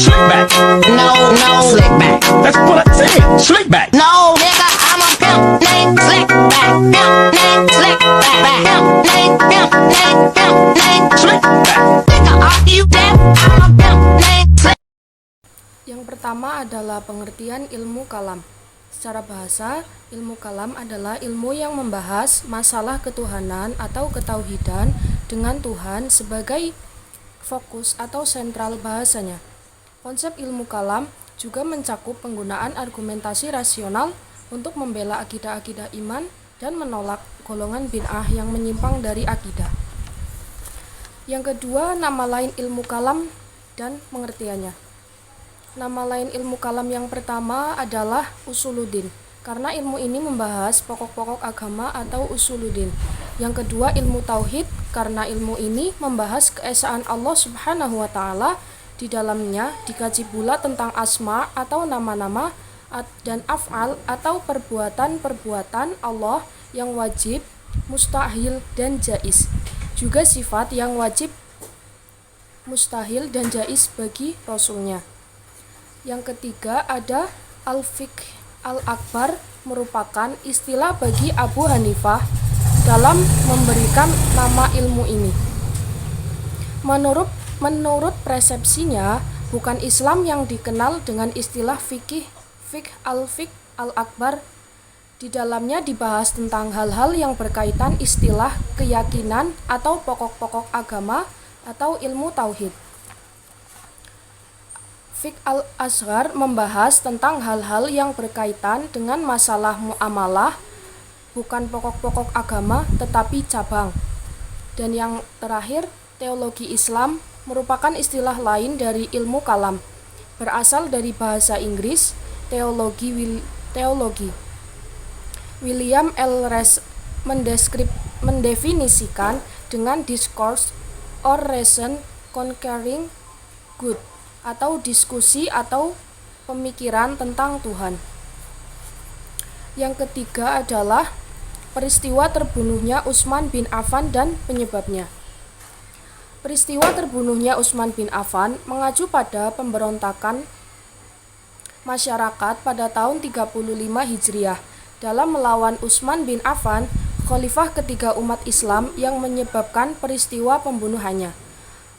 Slick back. No, slick back. That's what I said. Slick back. No, nigga, I'm a pimp named Slick Back. Pimp named Slick Back. Pimp named Slick back. Nigga, are you deaf? I'm a pimp named Slick. Yang pertama adalah pengertian ilmu kalam. Secara bahasa, ilmu kalam adalah ilmu yang membahas masalah ketuhanan atau ketauhidan dengan Tuhan sebagai fokus atau sentral bahasanya. Konsep ilmu kalam juga mencakup penggunaan argumentasi rasional untuk membela akidah-akidah iman dan menolak golongan bid'ah yang menyimpang dari akidah. Yang kedua, nama lain ilmu kalam dan pengertiannya. Nama lain ilmu kalam yang pertama adalah usuluddin, karena ilmu ini membahas pokok-pokok agama atau usuluddin. Yang kedua, ilmu tauhid, karena ilmu ini membahas keesaan Allah Subhanahu wa Ta'ala. Di dalamnya dikaji pula tentang asma atau nama-nama dan af'al atau perbuatan-perbuatan Allah yang wajib, mustahil, dan jaiz. Juga sifat yang wajib, mustahil, dan jaiz bagi Rasulnya. Yang ketiga ada al-fiqh al-akbar, merupakan istilah bagi Abu Hanifah dalam memberikan nama ilmu ini. Menurut persepsinya, bukan Islam yang dikenal dengan istilah fiqh al-akbar. Di dalamnya dibahas tentang hal-hal yang berkaitan istilah keyakinan atau pokok-pokok agama atau ilmu tauhid. Fiqh al-asghar membahas tentang hal-hal yang berkaitan dengan masalah muamalah, bukan pokok-pokok agama tetapi cabang. Dan yang terakhir, teologi Islam merupakan istilah lain dari ilmu kalam, berasal dari bahasa Inggris teologi. William L. Rees mendefinisikan dengan discourse or reason concerning God, atau diskusi atau pemikiran tentang Tuhan. Yang ketiga adalah peristiwa terbunuhnya Utsman bin Affan dan penyebabnya. Peristiwa terbunuhnya Utsman bin Affan mengacu pada pemberontakan masyarakat pada tahun 35 Hijriah dalam melawan Utsman bin Affan, khalifah ketiga umat Islam yang menyebabkan peristiwa pembunuhannya.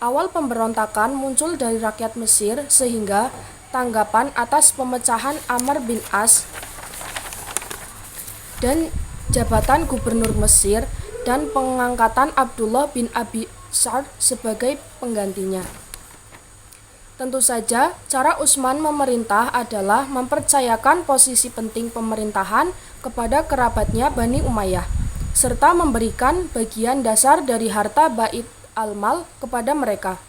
Awal pemberontakan muncul dari rakyat Mesir sehingga tanggapan atas pemecahan Amr bin As dan jabatan gubernur Mesir dan pengangkatan Abdullah bin Abi Sa'd sebagai penggantinya. Tentu saja, cara Utsman memerintah adalah mempercayakan posisi penting pemerintahan kepada kerabatnya Bani Umayyah, serta memberikan bagian dasar dari harta Bait al-Mal kepada mereka,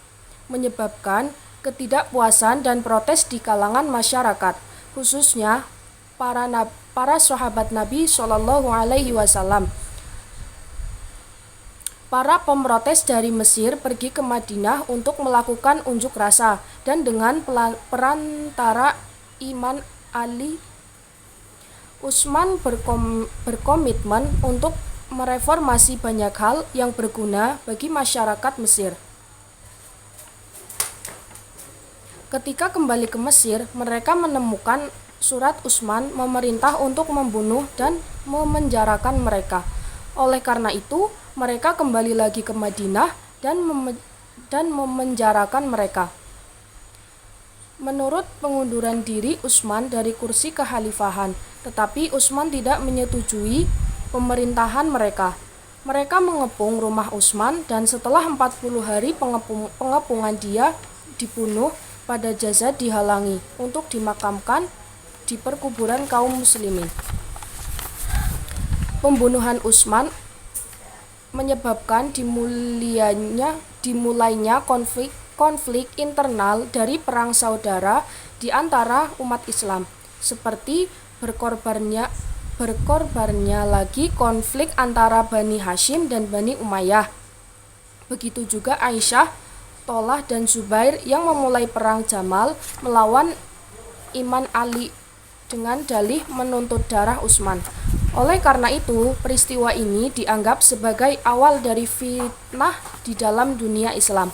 menyebabkan ketidakpuasan dan protes di kalangan masyarakat, khususnya para sahabat Nabi Shallallahu Alaihi Wasallam. Para pemrotes dari Mesir pergi ke Madinah untuk melakukan unjuk rasa, dan dengan perantara Iman Ali, Utsman berkomitmen untuk mereformasi banyak hal yang berguna bagi masyarakat Mesir. Ketika kembali ke Mesir, mereka menemukan surat Utsman memerintah untuk membunuh dan memenjarakan mereka. Oleh karena itu, mereka kembali lagi ke Madinah dan memenjarakan mereka. Menurut pengunduran diri Utsman dari kursi kekhalifahan, tetapi Utsman tidak menyetujui pemerintahan mereka. Mereka mengepung rumah Utsman dan setelah 40 hari pengepungan dia dibunuh, pada jasad dihalangi untuk dimakamkan di perkuburan kaum muslimin. Pembunuhan Utsman menyebabkan dimulainya konflik internal dari perang saudara di antara umat Islam, seperti berkorbannya lagi konflik antara Bani Hashim dan Bani Umayyah. Begitu juga Aisyah, Tolah, dan Zubair yang memulai perang Jamal melawan Iman Ali dengan dalih menuntut darah Utsman. Oleh karena itu, peristiwa ini dianggap sebagai awal dari fitnah di dalam dunia Islam.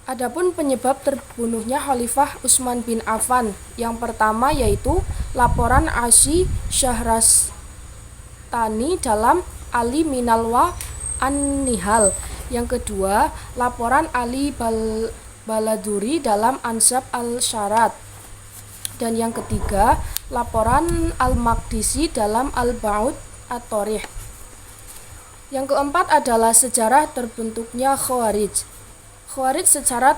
Adapun penyebab terbunuhnya Khalifah Utsman bin Affan, yang pertama yaitu laporan Asy Syahrastani dalam Ali Minalwa An-Nihal. Yang kedua, laporan Ali Baladuri dalam Ansab al-Syarat. Dan yang ketiga, laporan Al-Maqdisi dalam Al-Ba'ud at-Tarikh. Yang keempat adalah sejarah terbentuknya Khawarij. Khawarij secara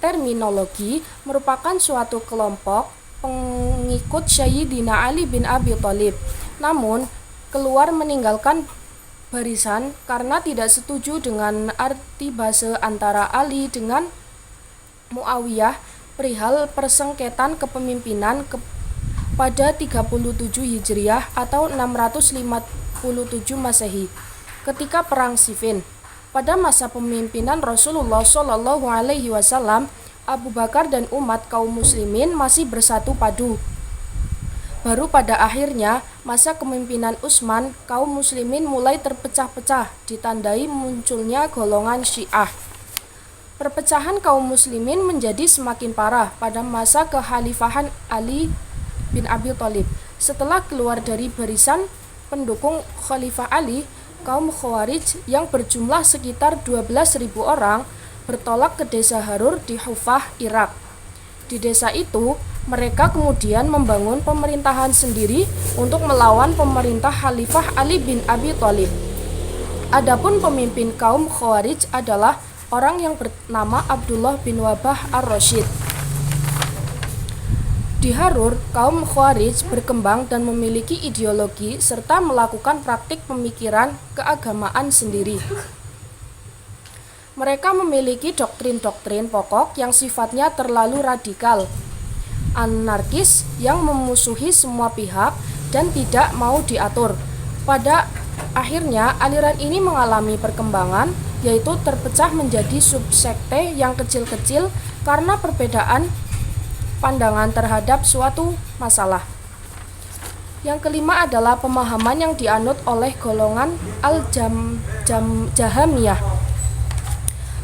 terminologi merupakan suatu kelompok pengikut Sayyidina Ali bin Abi Thalib, namun keluar meninggalkan barisan karena tidak setuju dengan arti base antara Ali dengan Muawiyah perihal persengketaan kepemimpinan pada 37 Hijriah atau 657 Masehi ketika Perang Siffin. Pada masa pemimpinan Rasulullah Shallallahu Alaihi Wasallam, Abu Bakar dan umat kaum muslimin masih bersatu padu. Baru pada akhirnya masa kepemimpinan Utsman, kaum muslimin mulai terpecah-pecah, ditandai munculnya golongan Syiah. Perpecahan kaum muslimin menjadi semakin parah pada masa kekhalifahan Ali bin Abi Thalib. Setelah keluar dari barisan pendukung Khalifah Ali, kaum Khawarij yang berjumlah sekitar 12.000 orang bertolak ke desa Harur di Hufah, Irak. Di desa itu, mereka kemudian membangun pemerintahan sendiri untuk melawan pemerintah Khalifah Ali bin Abi Thalib. Adapun pemimpin kaum Khawarij adalah orang yang bernama Abdullah bin Wabah ar-Rasyid. Di Harur, kaum Khawarij berkembang dan memiliki ideologi serta melakukan praktik pemikiran keagamaan sendiri. Mereka memiliki doktrin-doktrin pokok yang sifatnya terlalu radikal, anarkis yang memusuhi semua pihak dan tidak mau diatur. Pada akhirnya, aliran ini mengalami perkembangan, yaitu terpecah menjadi subsekte yang kecil-kecil karena perbedaan pandangan terhadap suatu masalah. Yang kelima adalah pemahaman yang dianut oleh golongan Al-Jahamiyah.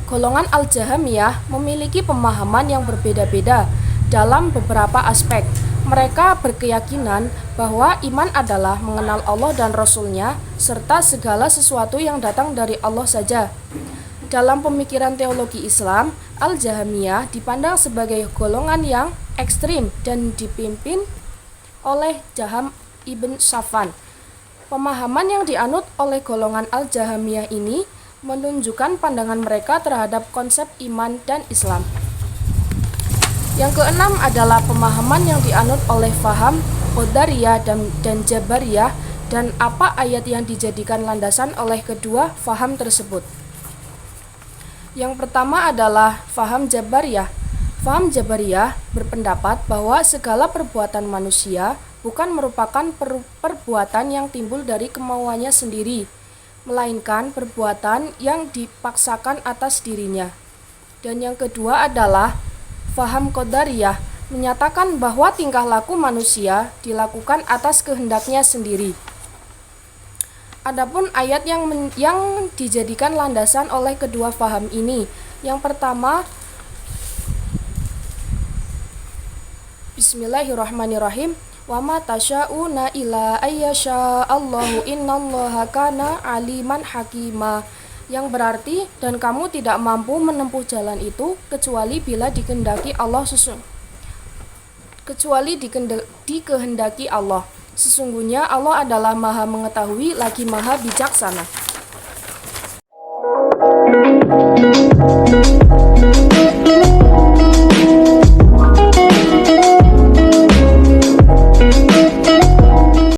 Golongan Al-Jahamiyah memiliki pemahaman yang berbeda-beda dalam beberapa aspek. Mereka berkeyakinan bahwa iman adalah mengenal Allah dan Rasul-Nya serta segala sesuatu yang datang dari Allah saja. Dalam pemikiran teologi Islam, Al-Jahamiyah dipandang sebagai golongan yang ekstrim dan dipimpin oleh Jaham ibn Safwan. Pemahaman yang dianut oleh golongan Al-Jahamiyah ini menunjukkan pandangan mereka terhadap konsep iman dan Islam. Yang keenam adalah pemahaman yang dianut oleh faham Qadariyah dan Jabariyah dan apa ayat yang dijadikan landasan oleh kedua faham tersebut. Yang pertama adalah faham Jabariyah. Faham Jabariyah berpendapat bahwa segala perbuatan manusia bukan merupakan perbuatan yang timbul dari kemauannya sendiri, melainkan perbuatan yang dipaksakan atas dirinya. Dan yang kedua adalah faham Qadariyah, menyatakan bahwa tingkah laku manusia dilakukan atas kehendaknya sendiri. Adapun ayat yang dijadikan landasan oleh kedua faham ini, yang pertama, Bismillahirrahmanirrahim, wa ma tasya'una illa ayyasha Allahu innallaha kana aliman hakima, yang berarti dan kamu tidak mampu menempuh jalan itu kecuali bila dikehendaki Allah dikehendaki Allah. Sesungguhnya Allah adalah Maha Mengetahui lagi Maha Bijaksana.